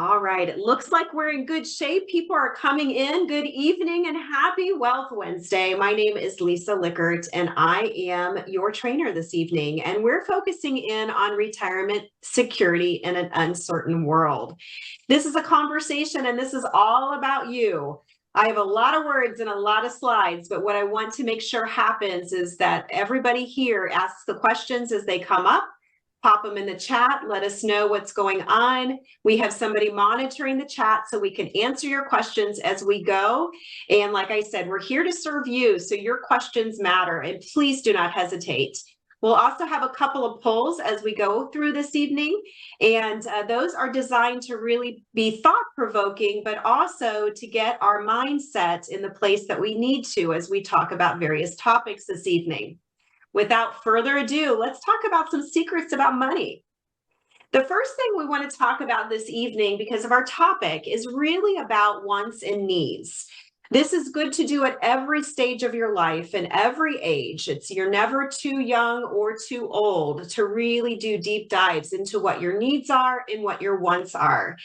All right, it looks like we're in good shape. People are coming in. Good evening and happy Wealth Wednesday. My name is Lisa Lickert, and I am your trainer this evening. And we're focusing in on retirement security in an uncertain world. This is a conversation, and this is all about you. I have a lot of words and a lot of slides, but what I want to make sure happens is that everybody here asks the questions as they come up. Pop them in the chat. Let us know what's going on. We have somebody monitoring the chat so we can answer your questions as we go. And like I said, we're here to serve you, so your questions matter, and please do not hesitate. We'll also have a couple of polls as we go through this evening, and those are designed to really be thought-provoking, but also to get our mindset in the place that we need to as we talk about various topics this evening. Without further ado, let's talk about some secrets about money. The first thing we want to talk about this evening, because of our topic, is really about wants and needs. This is good to do at every stage of your life and every age. You're never too young or too old to really do deep dives into what your needs are and what your wants are.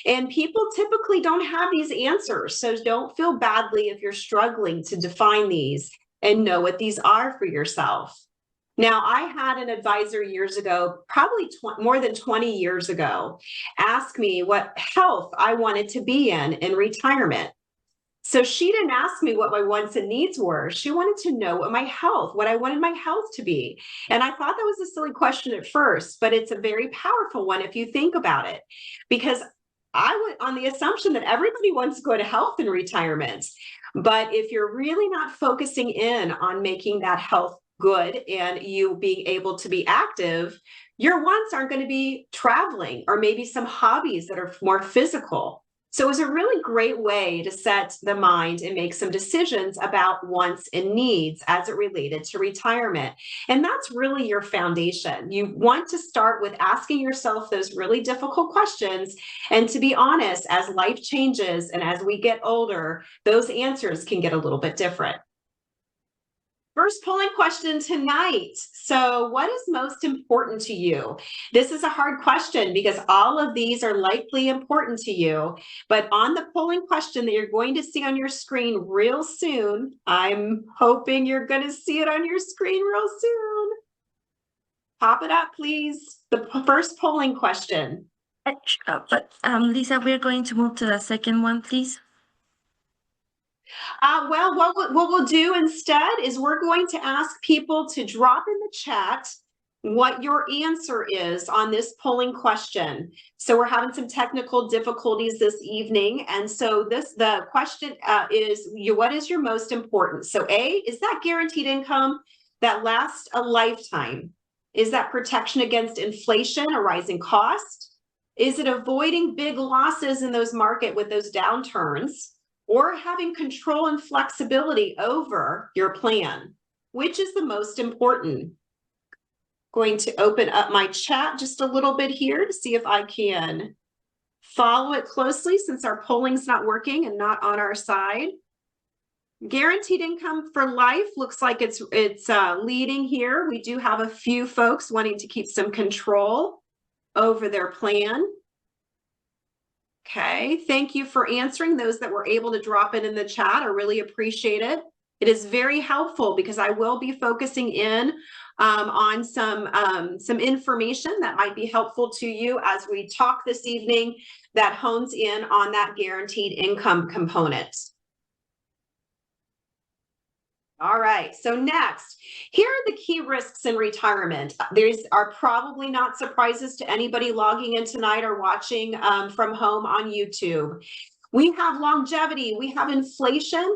And people typically don't have these answers, so don't feel badly if you're struggling to define these and know what these are for yourself. Now, I had an advisor years ago, probably more than 20 years ago, ask me what health I wanted to be in retirement. So she didn't ask me what my wants and needs were. She wanted to know what I wanted my health to be. And I thought that was a silly question at first, but it's a very powerful one if you think about it, because I went on the assumption that everybody wants to go to health in retirement. But if you're really not focusing in on making that health good and you being able to be active, your wants aren't going to be traveling or maybe some hobbies that are more physical. So it was a really great way to set the mind and make some decisions about wants and needs as it related to retirement. And that's really your foundation. You want to start with asking yourself those really difficult questions. And to be honest, as life changes and as we get older, those answers can get a little bit different. First polling question tonight. So what is most important to you? This is a hard question because all of these are likely important to you, but on the polling question that you're going to see on your screen real soon, I'm hoping you're going to see it on your screen real soon. Pop it up, please. The first polling question. Lisa, we're going to move to the second one, please. Well, what we'll do instead is we're going to ask people to drop in the chat what your answer is on this polling question. So we're having some technical difficulties this evening. And so the question is, what is your most important? So A, is that guaranteed income that lasts a lifetime? Is that protection against inflation or rising cost? Is it avoiding big losses in those market with those downturns? Or having control and flexibility over your plan? Which is the most important? Going to open up my chat just a little bit here to see if I can follow it closely since our polling's not working and not on our side. Guaranteed income for life looks like it's leading here. We do have a few folks wanting to keep some control over their plan. Okay, thank you for answering. Those that were able to drop in the chat, I really appreciate it. It is very helpful because I will be focusing in on some information that might be helpful to you as we talk this evening that hones in on that guaranteed income component. All right, so next, here are the key risks in retirement. These are probably not surprises to anybody logging in tonight or watching from home on YouTube. We have longevity, we have inflation,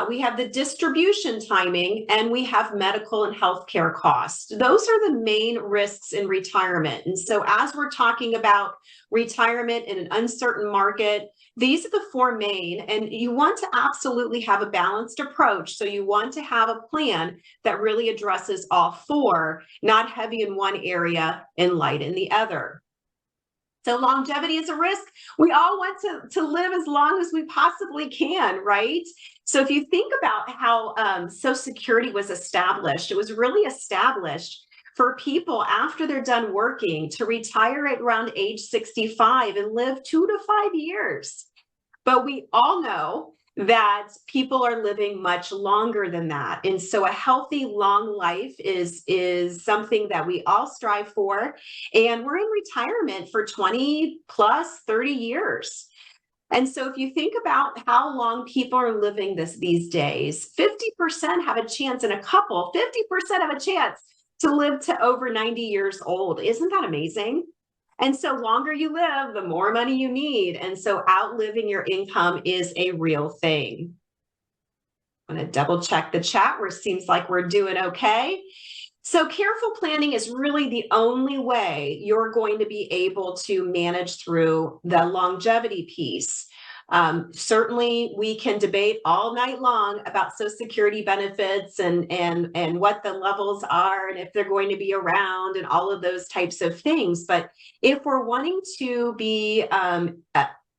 we have the distribution timing, and we have medical and healthcare costs. Those are the main risks in retirement. And so as we're talking about retirement in an uncertain market, these are the four main, and you want to absolutely have a balanced approach. So you want to have a plan that really addresses all four, not heavy in one area and light in the other. So longevity is a risk. We all want to live as long as we possibly can, right? So if you think about how Social Security was established, it was really established for people after they're done working to retire at around age 65 and live 2 to 5 years. But we all know that people are living much longer than that. And so a healthy, long life is something that we all strive for. And we're in retirement for 20 plus 30 years. And so if you think about how long people are living these days, 50% have a chance in a couple, 50% have a chance to live to over 90 years old. Isn't that amazing? And so longer you live, the more money you need. And so outliving your income is a real thing. I'm going to double check the chat where it seems like we're doing okay. So careful planning is really the only way you're going to be able to manage through the longevity piece. Certainly, we can debate all night long about Social Security benefits and what the levels are and if they're going to be around and all of those types of things. But if we're wanting to be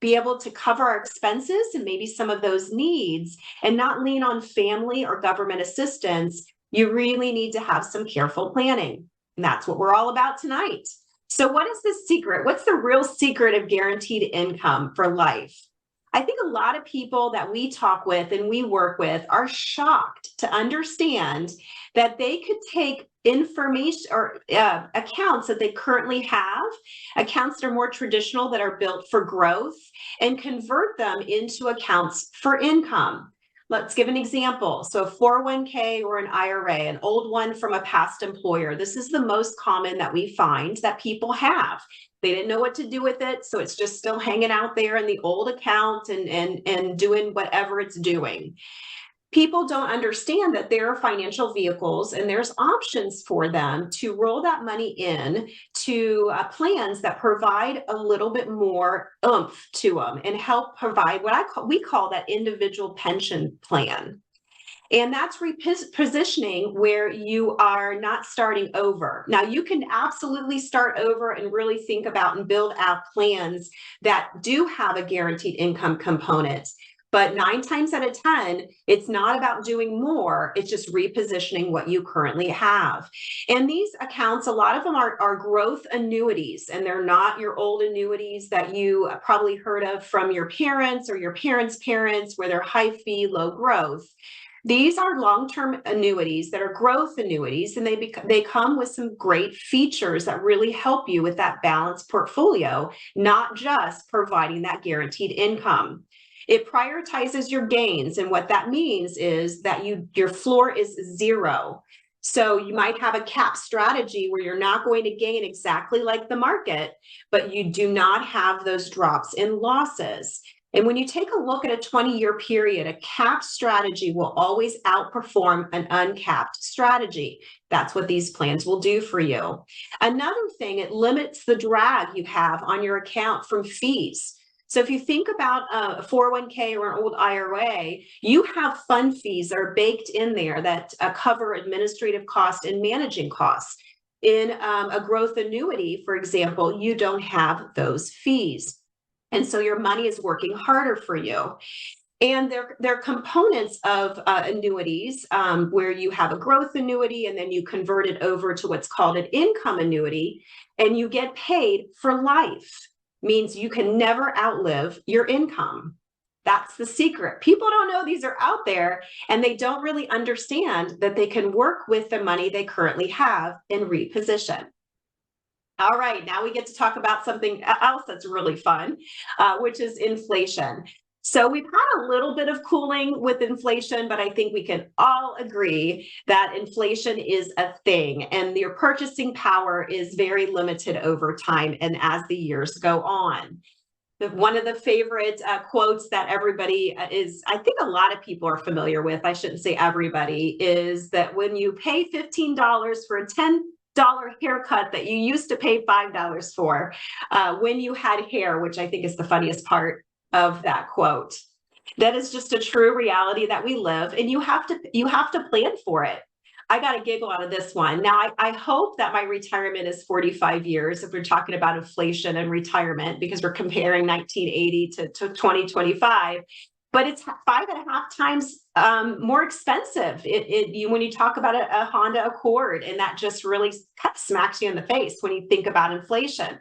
able to cover our expenses and maybe some of those needs and not lean on family or government assistance, you really need to have some careful planning. And that's what we're all about tonight. So what is the secret? What's the real secret of guaranteed income for life? I think a lot of people that we talk with and we work with are shocked to understand that they could take information or accounts that they currently have, accounts that are more traditional that are built for growth, and convert them into accounts for income. Let's give an example. So a 401k or an IRA, an old one from a past employer. This is the most common that we find that people have. They didn't know what to do with it, so it's just still hanging out there in the old account and doing whatever it's doing. People don't understand that there are financial vehicles and there's options for them to roll that money in to plans that provide a little bit more oomph to them and help provide what we call that individual pension plan. And that's repositioning where you are not starting over. Now, you can absolutely start over and really think about and build out plans that do have a guaranteed income component. But 9 times out of 10, it's not about doing more. It's just repositioning what you currently have. And these accounts, a lot of them are growth annuities, and they're not your old annuities that you probably heard of from your parents or your parents' parents, where they're high fee, low growth. These are long-term annuities that are growth annuities, and they come with some great features that really help you with that balanced portfolio, not just providing that guaranteed income. It prioritizes your gains, and what that means is that your floor is 0. So you might have a cap strategy where you're not going to gain exactly like the market, but you do not have those drops in losses. And when you take a look at a 20-year period, a capped strategy will always outperform an uncapped strategy. That's what these plans will do for you. Another thing, it limits the drag you have on your account from fees. So if you think about a 401k or an old IRA, you have fund fees that are baked in there that cover administrative costs and managing costs. In a growth annuity, for example, you don't have those fees. And so your money is working harder for you. And they're components of annuities where you have a growth annuity and then you convert it over to what's called an income annuity, and you get paid for life. Means you can never outlive your income. That's the secret. People don't know these are out there, and they don't really understand that they can work with the money they currently have and reposition. All right, now we get to talk about something else that's really fun, which is inflation. So we've had a little bit of cooling with inflation, but I think we can all agree that inflation is a thing, and your purchasing power is very limited over time and as the years go on. One of the favorite quotes that everybody I think a lot of people are familiar with, I shouldn't say everybody, is that when you pay $15 for a $10 haircut that you used to pay $5 for when you had hair, which I think is the funniest part of that quote. That is just a true reality that we live, and you have to plan for it. I got a giggle out of this one. Now, I hope that my retirement is 45 years if we're talking about inflation and retirement, because we're comparing 1980 to 2025. but it's 5.5 times more expensive. When you talk about a Honda Accord, and that just really kind of smacks you in the face when you think about inflation.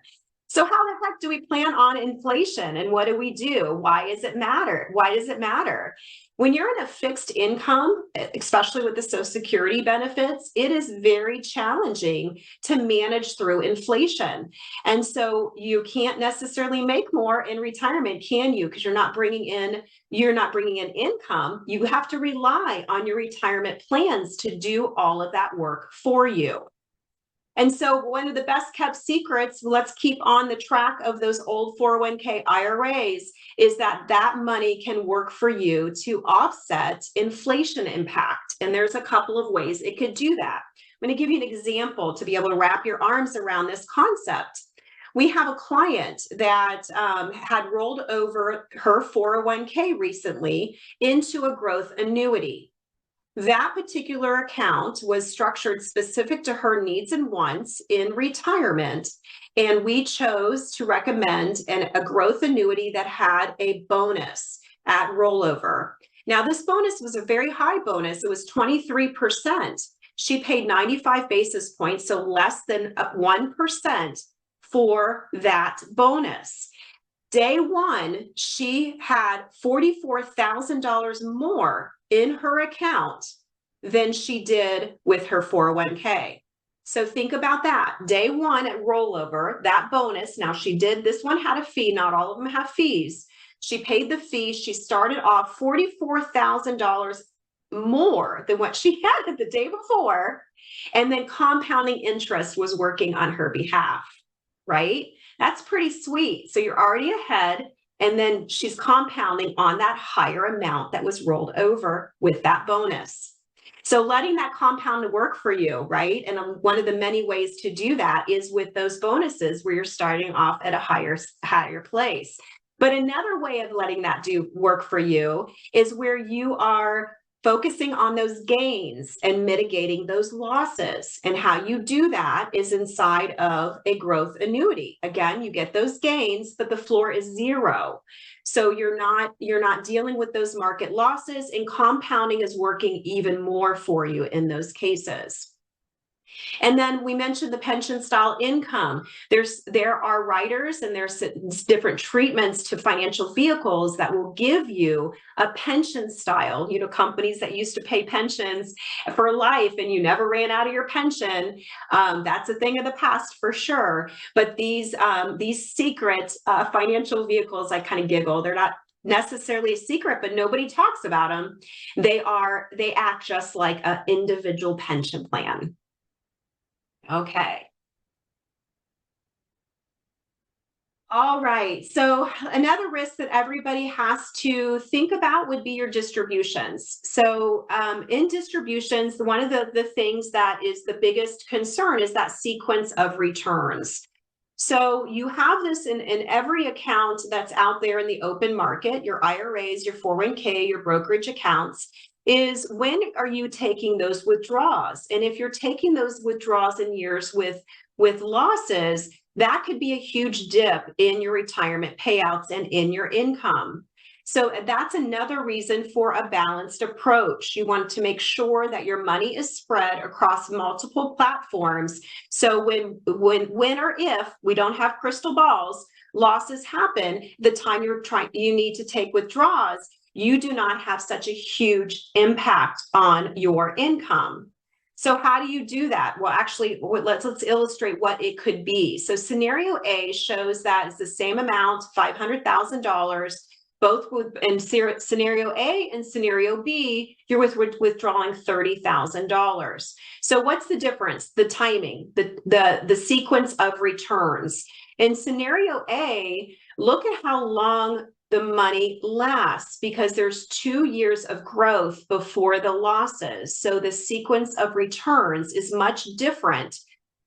So how the heck do we plan on inflation, and what do we do? Why does it matter? Why does it matter? When you're in a fixed income, especially with the Social Security benefits, it is very challenging to manage through inflation. And so you can't necessarily make more in retirement, can you? Because you're not bringing in income. You have to rely on your retirement plans to do all of that work for you. And so one of the best kept secrets, let's keep on the track of those old 401k IRAs, is that that money can work for you to offset inflation impact. And there's a couple of ways it could do that. I'm going to give you an example to be able to wrap your arms around this concept. We have a client that had rolled over her 401k recently into a growth annuity. That particular account was structured specific to her needs and wants in retirement, and we chose to recommend a growth annuity that had a bonus at rollover. Now, this bonus was a very high bonus. It was 23%. She paid 95 basis points, so less than 1% for that bonus. Day one, she had $44,000 more in her account than she did with her 401k. So think about that. Day one at rollover, that bonus. Now this one had a fee. Not all of them have fees. She paid the fee. She started off $44,000 more than what she had the day before. And then compounding interest was working on her behalf, right? That's pretty sweet. So you're already ahead. And then she's compounding on that higher amount that was rolled over with that bonus. So letting that compound work for you, right? And one of the many ways to do that is with those bonuses where you're starting off at a higher place. But another way of letting that work for you is where you are focusing on those gains and mitigating those losses. And how you do that is inside of a growth annuity. Again, you get those gains, but the floor is zero. So you're not dealing with those market losses, and compounding is working even more for you in those cases. And then we mentioned the pension style income. There are riders and there's different treatments to financial vehicles that will give you a pension style. Companies that used to pay pensions for life and you never ran out of your pension. That's a thing of the past for sure. But these secret financial vehicles, I kind of giggle. They're not necessarily a secret, but nobody talks about them. They act just like an individual pension plan. Okay. All right. So another risk that everybody has to think about would be your distributions. So in distributions, one of the things that is the biggest concern is that sequence of returns. So you have this in every account that's out there in the open market, your IRAs, your 401k, your brokerage accounts, is when are you taking those withdrawals? And if you're taking those withdrawals in years with losses, that could be a huge dip in your retirement payouts and in your income. So that's another reason for a balanced approach. You want to make sure that your money is spread across multiple platforms. So when or if we don't have crystal balls, losses happen, the time you need to take withdrawals, you do not have such a huge impact on your income. So how do you do that? Well, actually, let's illustrate what it could be. So scenario A shows that it's the same amount, $500,000, both in scenario A and scenario B, you're withdrawing $30,000. So what's the difference? The timing, the sequence of returns. In scenario A, look at how long the money lasts, because there's 2 years of growth before the losses. So the sequence of returns is much different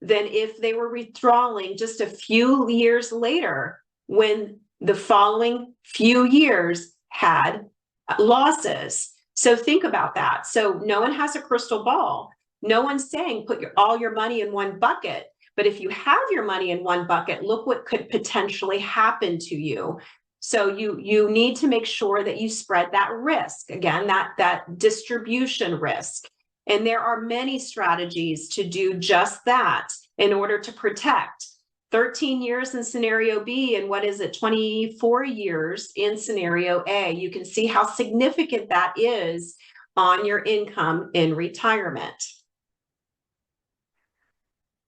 than if they were withdrawing just a few years later when the following few years had losses. So think about that. So no one has a crystal ball. No one's saying put all your money in one bucket. But if you have your money in one bucket, look what could potentially happen to you. So you need to make sure that you spread that risk, again, that distribution risk. And there are many strategies to do just that in order to protect. 13 years in scenario B, and what is it, 24 years in scenario A. You can see how significant that is on your income in retirement.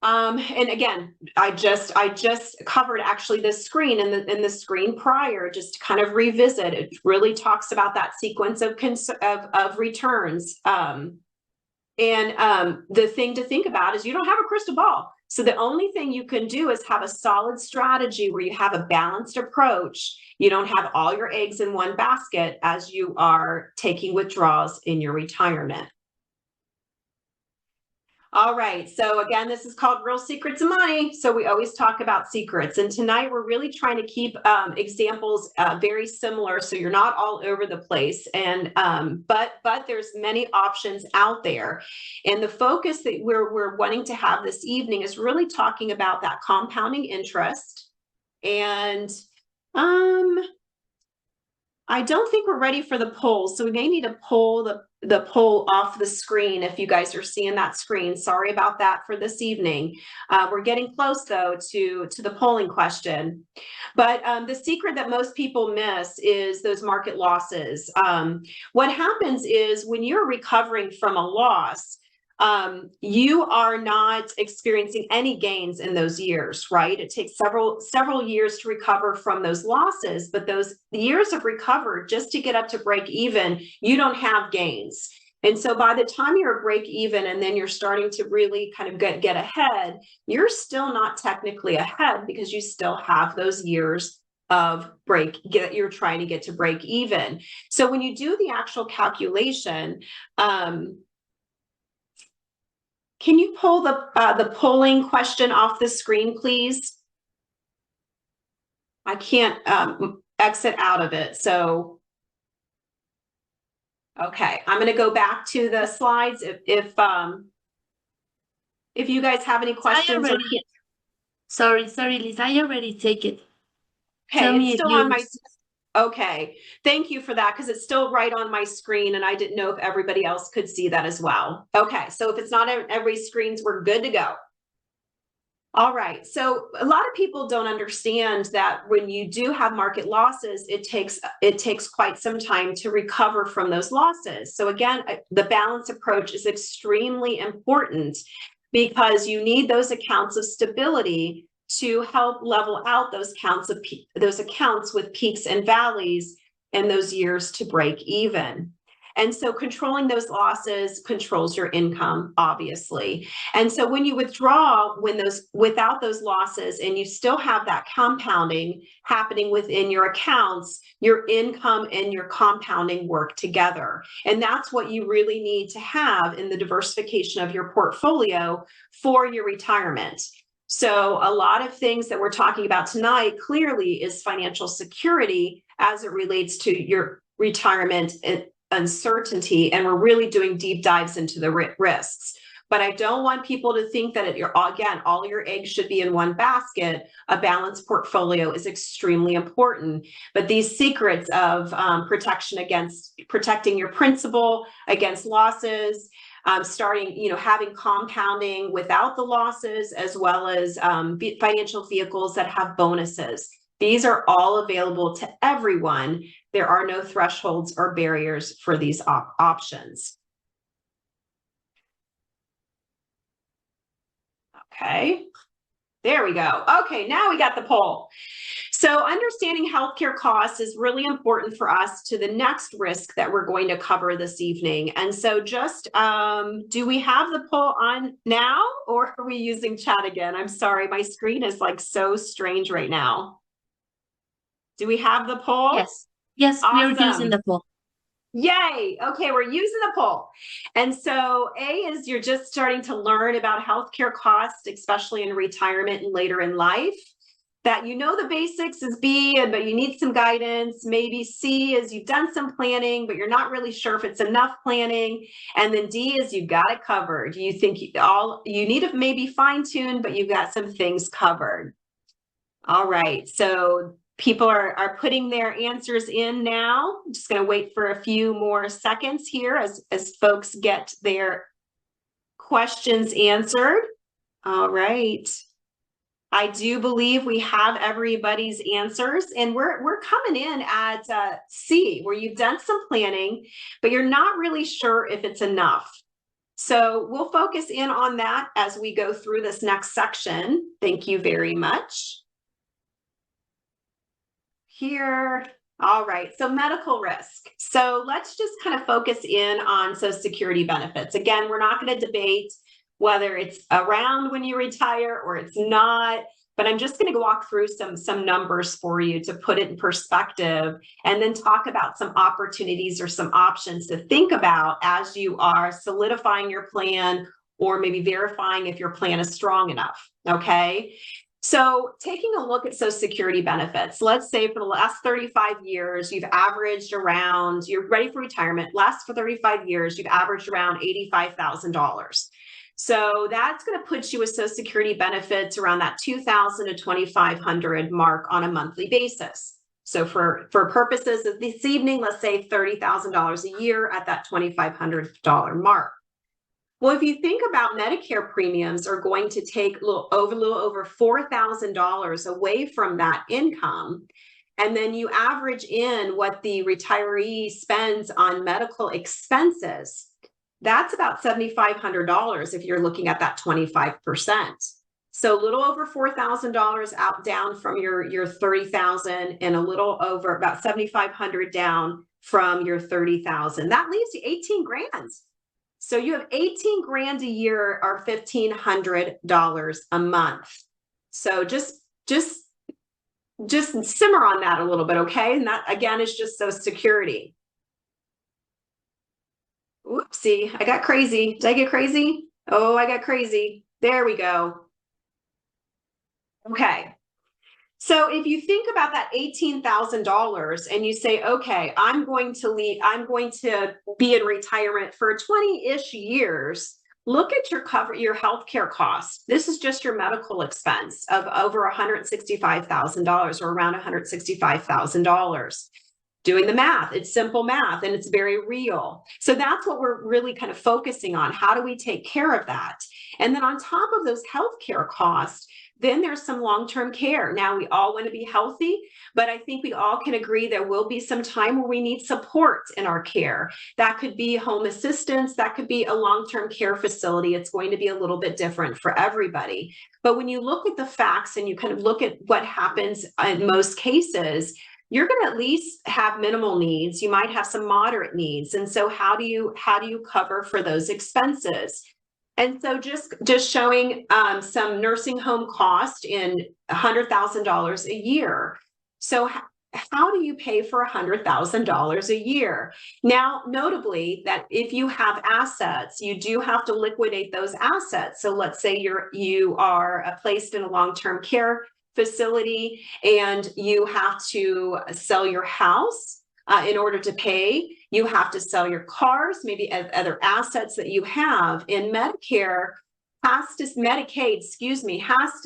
And again, I just covered actually this screen and the screen prior, just to kind of revisit. It really talks about that sequence of returns. The thing to think about is you don't have a crystal ball. So the only thing you can do is have a solid strategy where you have a balanced approach. You don't have all your eggs in one basket as you are taking withdrawals in your retirement. All right, so again, this is called Real Secrets of Money. So we always talk about secrets. And tonight we're really trying to keep examples very similar so you're not all over the place. And but there's many options out there. And the focus that we're wanting to have this evening is really talking about that compounding interest. And I don't think we're ready for the poll, so we may need to pull the poll off the screen if you guys are seeing that screen. Sorry about that for this evening. We're getting close, though, to the polling question. But the secret that most people miss is those market losses. What happens is when you're recovering from a loss, you are not experiencing any gains in those years, right? It takes several years to recover from those losses, but those years of recovery, just to get up to break even, you don't have gains. And so by the time you're break even and then you're starting to really kind of get ahead, you're still not technically ahead because you still have those years of you're trying to get to break even. So when you do the actual calculation, can you pull the polling question off the screen, please? I can't exit out of it. So, okay, I'm going to go back to the slides. If you guys have any questions, sorry, Lisa, I already take it. Okay, it's still on my. Okay, thank you for that, because it's still right on my screen and I didn't know if everybody else could see that as well. Okay, so if it's not on every screens, we're good to go. All right, so a lot of people don't understand that when you do have market losses, it takes quite some time to recover from those losses. So again, the balance approach is extremely important because you need those accounts of stability to help level out those accounts with peaks and valleys in those years to break even. And so controlling those losses controls your income, obviously. And so when you withdraw without those losses and you still have that compounding happening within your accounts, your income and your compounding work together. And that's what you really need to have in the diversification of your portfolio for your retirement. So a lot of things that we're talking about tonight clearly is financial security as it relates to your retirement uncertainty, and we're really doing deep dives into the risks. But I don't want people to think that all your eggs should be in one basket. A balanced portfolio is extremely important. But these secrets of protecting your principal against losses, having compounding without the losses, as well as financial vehicles that have bonuses. These are all available to everyone. There are no thresholds or barriers for these options. Okay, there we go. Okay, now we got the poll. So understanding healthcare costs is really important for us to the next risk that we're going to cover this evening. And so just, do we have the poll on now, or are we using chat again? I'm sorry, my screen is like so strange right now. Do we have the poll? Yes, awesome. We're using the poll. Yay. Okay, we're using the poll. And so A is you're just starting to learn about healthcare costs, especially in retirement and later in life. That you know the basics is B, but you need some guidance. Maybe C is you've done some planning, but you're not really sure if it's enough planning. And then D is you got it covered. You think you need to maybe fine tune, but you've got some things covered. All right, so People are putting their answers in now. I'm just going to wait for a few more seconds here as folks get their questions answered. All right. I do believe we have everybody's answers, and we're coming in at C, where you've done some planning, but you're not really sure if it's enough. So we'll focus in on that as we go through this next section. Thank you very much. Here. All right, so medical risk. So let's just kind of focus in on Social Security benefits. Again, we're not going to debate whether it's around when you retire or it's not, but I'm just going to walk through some numbers for you to put it in perspective, and then talk about some opportunities or some options to think about as you are solidifying your plan or maybe verifying if your plan is strong enough, okay? So taking a look at Social Security benefits, let's say for the last 35 years, you've averaged around, you're ready for retirement, for 35 years, you've averaged around $85,000. So that's going to put you with Social Security benefits around that $2,000 to $2,500 mark on a monthly basis. So for purposes of this evening, let's say $30,000 a year at that $2,500 mark. Well, if you think about Medicare premiums are going to take a little over $4,000 away from that income, and then you average in what the retiree spends on medical expenses, that's about $7,500 if you're looking at that 25%. So a little over $4,000 down from your 30,000, and a little over about 7,500 down from your 30,000. That leaves you 18 grand. So you have 18 grand a year or $1,500 a month. So just simmer on that a little bit, okay? And that again is just Social Security. Oopsie, I got crazy. Did I get crazy? Oh, I got crazy. There we go. Okay. So if you think about that $18,000 and you say, okay, I'm going to be in retirement for 20-ish years, look at your healthcare costs. This is just your medical expense of over $165,000 or around $165,000. Doing the math, it's simple math and it's very real. So that's what we're really kind of focusing on. How do we take care of that? And then on top of those healthcare costs, then there's some long-term care. Now, we all want to be healthy, but I think we all can agree there will be some time where we need support in our care. That could be home assistance, that could be a long-term care facility. It's going to be a little bit different for everybody. But when you look at the facts and you kind of look at what happens in most cases, you're going to at least have minimal needs. You might have some moderate needs. And so how do you cover for those expenses? And so just showing some nursing home cost in $100,000 a year. So how do you pay for $100,000 a year? Now, notably that if you have assets, you do have to liquidate those assets. So let's say you are placed in a long-term care facility and you have to sell your house in order to pay. You have to sell your cars, maybe other assets that you have. In Medicaid, has to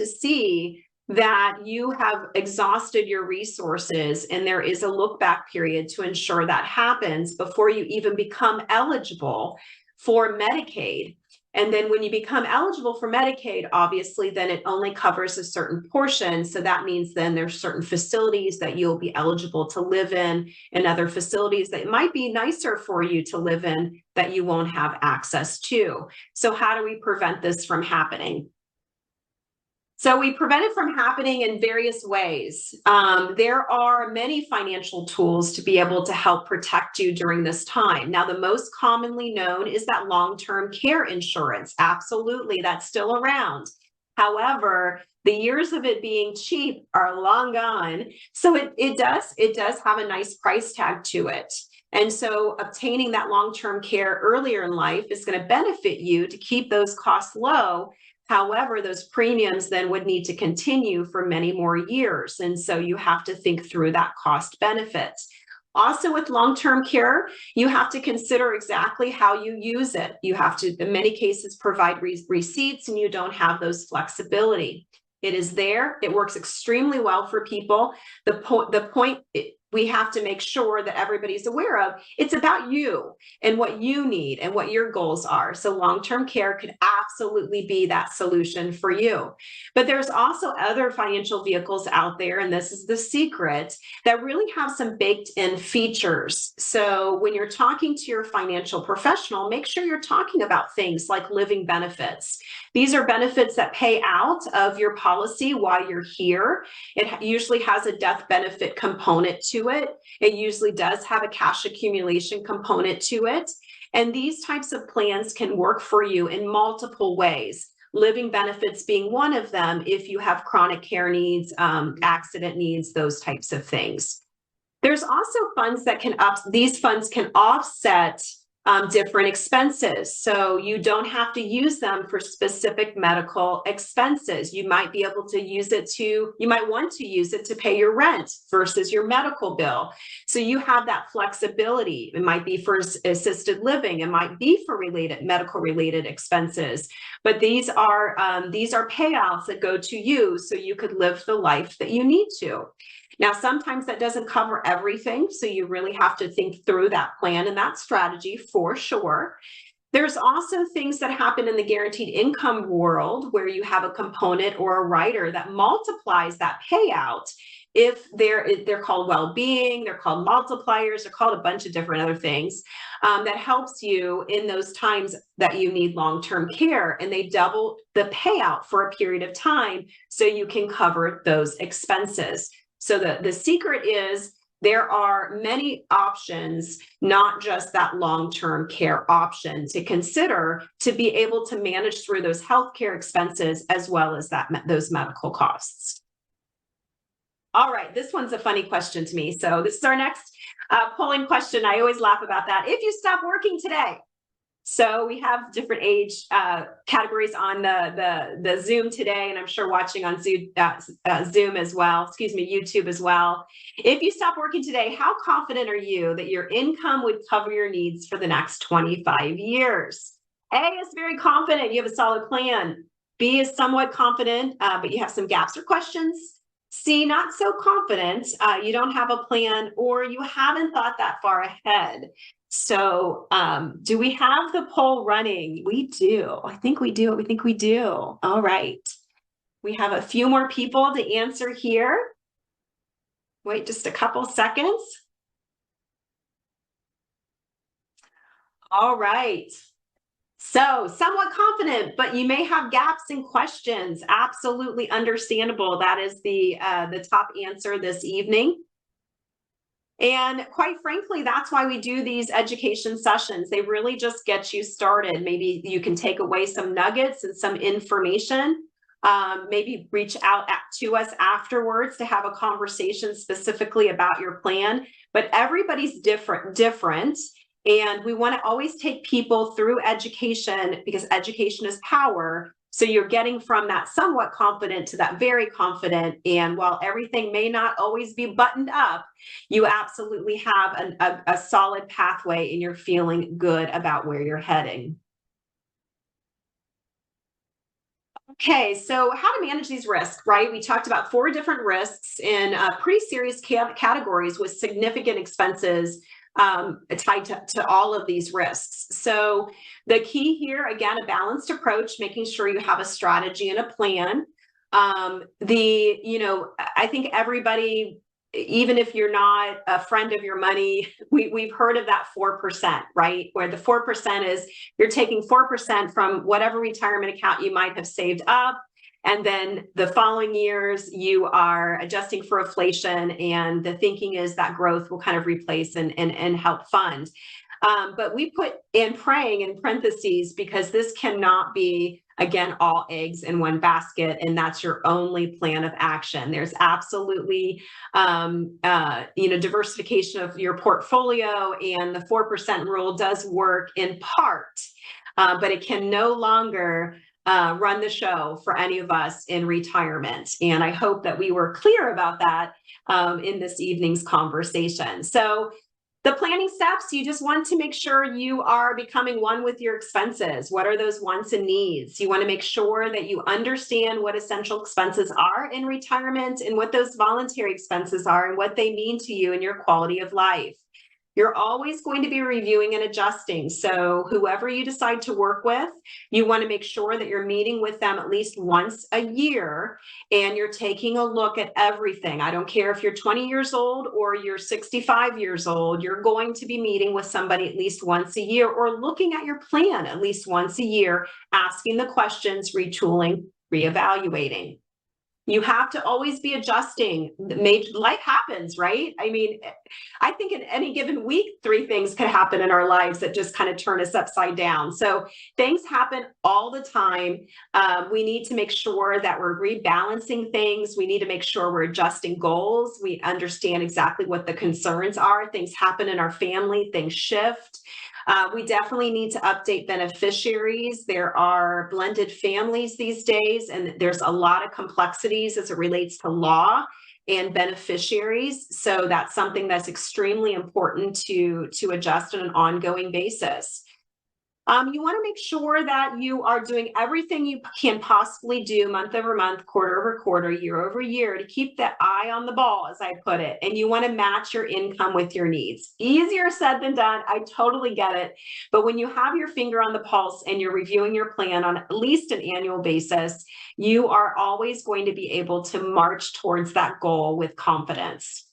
see that you have exhausted your resources, and there is a look back period to ensure that happens before you even become eligible for Medicaid. And then when you become eligible for Medicaid, obviously, then it only covers a certain portion. So that means then there's certain facilities that you'll be eligible to live in, and other facilities that might be nicer for you to live in that you won't have access to. So how do we prevent this from happening? So we prevent it from happening in various ways. There are many financial tools to be able to help protect you during this time. Now, the most commonly known is that long-term care insurance. Absolutely, that's still around. However, the years of it being cheap are long gone. So it does have a nice price tag to it. And so obtaining that long-term care earlier in life is going to benefit you to keep those costs low. However, those premiums then would need to continue for many more years. And so you have to think through that cost benefit. Also, with long-term care, you have to consider exactly how you use it. You have to, in many cases, provide receipts, and you don't have those flexibility. It is there. It works extremely well for people. The point we have to make sure that everybody's aware of, it's about you and what you need and what your goals are. So long-term care could absolutely be that solution for you. But there's also other financial vehicles out there, and this is the secret, that really have some baked in features. So when you're talking to your financial professional, make sure you're talking about things like living benefits. These are benefits that pay out of your policy while you're here. It usually has a death benefit component to it. It usually does have a cash accumulation component to it. And these types of plans can work for you in multiple ways. Living benefits being one of them if you have chronic care needs, accident needs, those types of things. There's also funds that these funds can offset different expenses. So you don't have to use them for specific medical expenses. You might be able to use it you might want to use it to pay your rent versus your medical bill. So you have that flexibility. It might be for assisted living. It might be for medical related expenses. But these are payouts that go to you so you could live the life that you need to. Now, sometimes that doesn't cover everything, so you really have to think through that plan and that strategy for sure. There's also things that happen in the guaranteed income world where you have a component or a rider that multiplies that payout. If they're called well-being, they're called multipliers, they're called a bunch of different other things that helps you in those times that you need long-term care, and they double the payout for a period of time so you can cover those expenses. So the secret is there are many options, not just that long-term care option to consider to be able to manage through those healthcare expenses as well as those medical costs. All right, this one's a funny question to me. So this is our next polling question. I always laugh about that. If you stop working today, so we have different age categories on the Zoom today, and I'm sure watching on Zoom as well, YouTube as well. If you stop working today, how confident are you that your income would cover your needs for the next 25 years? A is very confident, you have a solid plan. B is somewhat confident, but you have some gaps or questions. C, not so confident, you don't have a plan, or you haven't thought that far ahead. So do we have the poll running? We do. I think we do. We think we do. All right. We have a few more people to answer here. Wait just a couple seconds. All right. So somewhat confident, but you may have gaps and questions. Absolutely understandable. That is the top answer this evening. And quite frankly, that's why we do these education sessions. They really just get you started. Maybe you can take away some nuggets and some information. Maybe reach out to us afterwards to have a conversation specifically about your plan. But everybody's different. And we want to always take people through education because education is power. So you're getting from that somewhat confident to that very confident. And while everything may not always be buttoned up, you absolutely have a solid pathway and you're feeling good about where you're heading. Okay, so how to manage these risks, right? We talked about 4 different risks in pretty serious categories with significant expenses tied to all of these risks. So the key here, again, a balanced approach, making sure you have a strategy and a plan. I think everybody, even if you're not a friend of your money, we've heard of that 4%, right? Where the 4% is you're taking 4% from whatever retirement account you might have saved up. And then the following years, you are adjusting for inflation. And the thinking is that growth will kind of replace and help fund. But we put in praying in parentheses because this cannot be, again, all eggs in one basket. And that's your only plan of action. There's absolutely, diversification of your portfolio. And the 4% rule does work in part, but it can no longer run the show for any of us in retirement. And I hope that we were clear about that in this evening's conversation. So The planning steps, you just want to make sure you are becoming one with your expenses. What are those wants and needs? You want to make sure that you understand what essential expenses are in retirement and what those voluntary expenses are and what they mean to you and your quality of life. You're always going to be reviewing and adjusting. So whoever you decide to work with, you want to make sure that you're meeting with them at least once a year and you're taking a look at everything. I don't care if you're 20 years old or you're 65 years old, you're going to be meeting with somebody at least once a year or looking at your plan at least once a year, asking the questions, retooling, reevaluating. You have to always be adjusting. Life happens, right? I mean, I think in any given week, 3 things could happen in our lives that just kind of turn us upside down. So things happen all the time. We need to make sure that we're rebalancing things. We need to make sure we're adjusting goals. We understand exactly what the concerns are. Things happen in our family, things shift. We definitely need to update beneficiaries. There are blended families these days, and there's a lot of complexities as it relates to law and beneficiaries. So that's something that's extremely important to adjust on an ongoing basis. You want to make sure that you are doing everything you can possibly do month over month, quarter over quarter, year over year to keep that eye on the ball, as I put it. And you want to match your income with your needs. Easier said than done. I totally get it. But when you have your finger on the pulse and you're reviewing your plan on at least an annual basis, you are always going to be able to march towards that goal with confidence.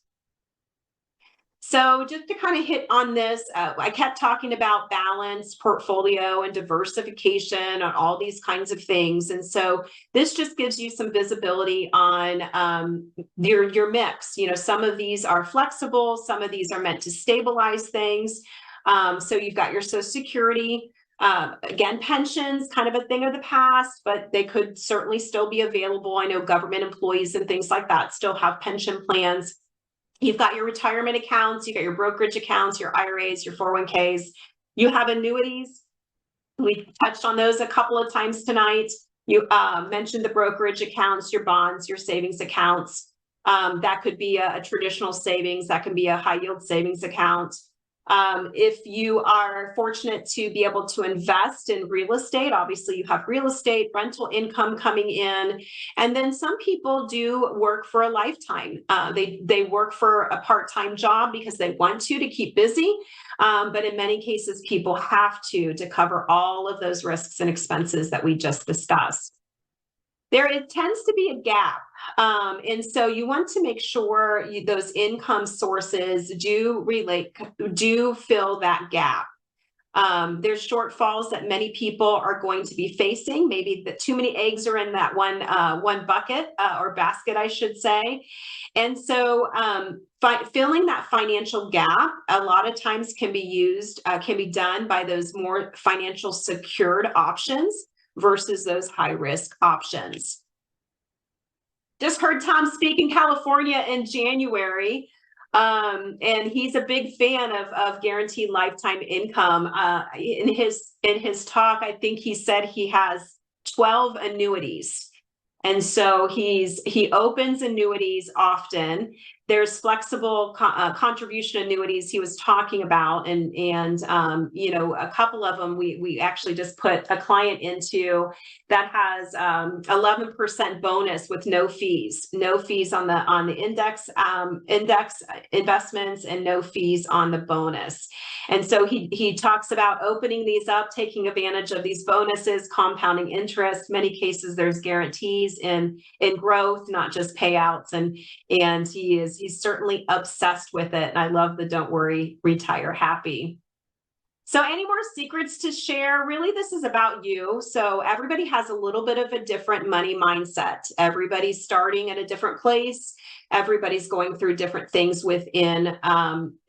So just to kind of hit on this, I kept talking about balance, portfolio, and diversification on all these kinds of things. And so this just gives you some visibility on your mix. You know, some of these are flexible, some of these are meant to stabilize things. So you've got your Social Security. Again, pensions, kind of a thing of the past, but they could certainly still be available. I know government employees and things like that still have pension plans. You've got your retirement accounts, you got your brokerage accounts, your IRAs, your 401ks. You have annuities. We touched on those a couple of times tonight. You mentioned the brokerage accounts, your bonds, your savings accounts. That could be a traditional savings. That can be a high yield savings account. If you are fortunate to be able to invest in real estate, obviously you have real estate, rental income coming in, and then some people do work for a lifetime. They work for a part-time job because they want to keep busy, but in many cases people have to cover all of those risks and expenses that we just discussed. There tends to be a gap. And so you want to make sure those income sources do fill that gap. There's shortfalls that many people are going to be facing. Maybe that too many eggs are in that one bucket or basket, I should say. And so filling that financial gap a lot of times can be done by those more financial secured options versus those high risk options. Just heard Tom speak in California in January, and he's a big fan of guaranteed lifetime income. In his talk, I think he said he has 12 annuities. And so he opens annuities often. There's flexible contribution annuities he was talking about, and you know, a couple of them we actually just put a client into that has 11% bonus with no fees on the index investments and no fees on the bonus. And so he talks about opening these up, taking advantage of these bonuses, compounding interest. Many cases there's guarantees in growth, not just payouts, and he's certainly obsessed with it. And I love the don't worry, retire happy. So any more secrets to share? Really, this is about you. So everybody has a little bit of a different money mindset. Everybody's starting at a different place. Everybody's going through different things within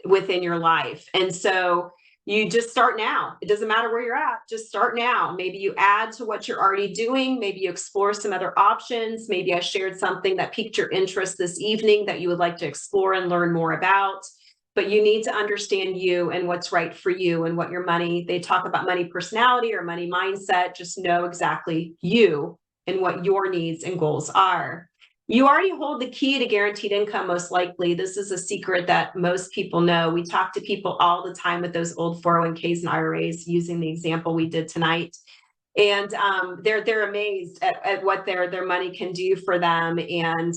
your life. And so you just start now. It doesn't matter where you're at, just start now. Maybe you add to what you're already doing. Maybe you explore some other options. Maybe I shared something that piqued your interest this evening that you would like to explore and learn more about. But you need to understand you and what's right for you and what your money, they talk about money personality or money mindset. Just know exactly you and what your needs and goals are. You already hold the key to guaranteed income, most likely. This is a secret that most people know. We talk to people all the time with those old 401ks and IRAs using the example we did tonight. And they're amazed at what their money can do for them, and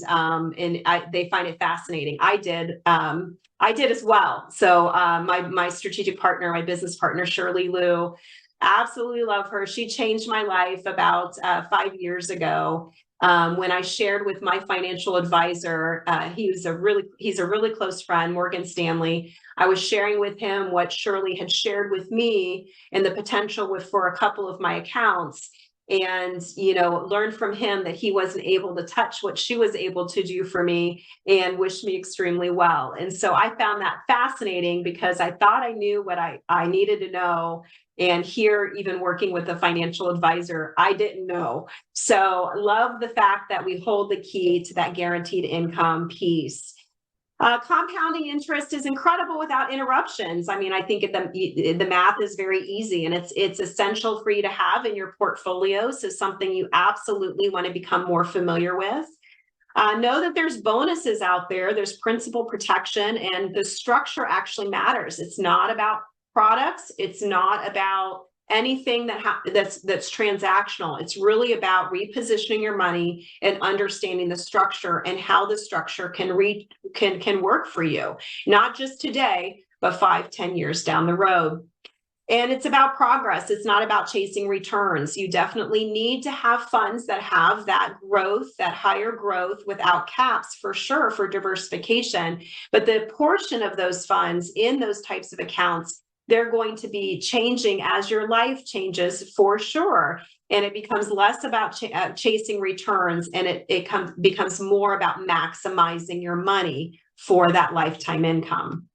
they find it fascinating. I did as well. So my strategic partner, my business partner, Shirley Liu, absolutely love her. She changed my life about 5 years ago. When I shared with my financial advisor, he's a really close friend, Morgan Stanley. I was sharing with him what Shirley had shared with me and the potential for a couple of my accounts, and learned from him that he wasn't able to touch what she was able to do for me, and wished me extremely well. And so I found that fascinating, because I thought I knew what I needed to know. And here, even working with a financial advisor, I didn't know. So love the fact that we hold the key to that guaranteed income piece. Compounding interest is incredible without interruptions. I mean, I think the math is very easy, and it's essential for you to have in your portfolio. So something you absolutely want to become more familiar with. Know that there's bonuses out there. There's principal protection, and the structure actually matters. It's not about products. It's not about anything that's transactional. It's really about repositioning your money and understanding the structure and how the structure can work for you, not just today, but 5-10 years down the road. And it's about progress. It's not about chasing returns. You definitely need to have funds that have that growth, that higher growth without caps, for sure, for diversification. But the portion of those funds in those types of accounts, they're going to be changing as your life changes, for sure. And it becomes less about chasing returns, and it becomes more about maximizing your money for that lifetime income.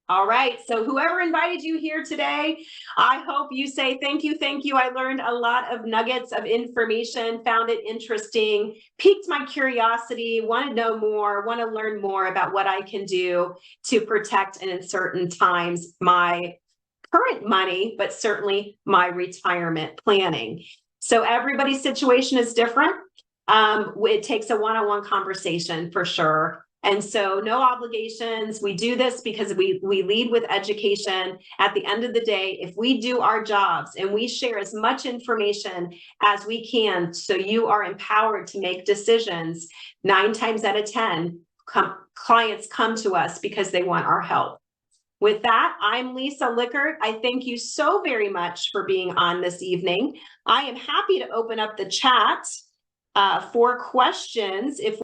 All right, so whoever invited you here today, I hope you say thank you, thank you. I learned a lot of nuggets of information, found it interesting, piqued my curiosity, want to know more, want to learn more about what I can do to protect, and in certain times, my current money, but certainly my retirement planning. So everybody's situation is different. It takes a one-on-one conversation, for sure. And so no obligations. We do this because we lead with education. At the end of the day, if we do our jobs and we share as much information as we can, so you are empowered to make decisions, 9 times out of 10, clients come to us because they want our help. With that, I'm Lisa Lickert. I thank you so very much for being on this evening. I am happy to open up the chat for questions. If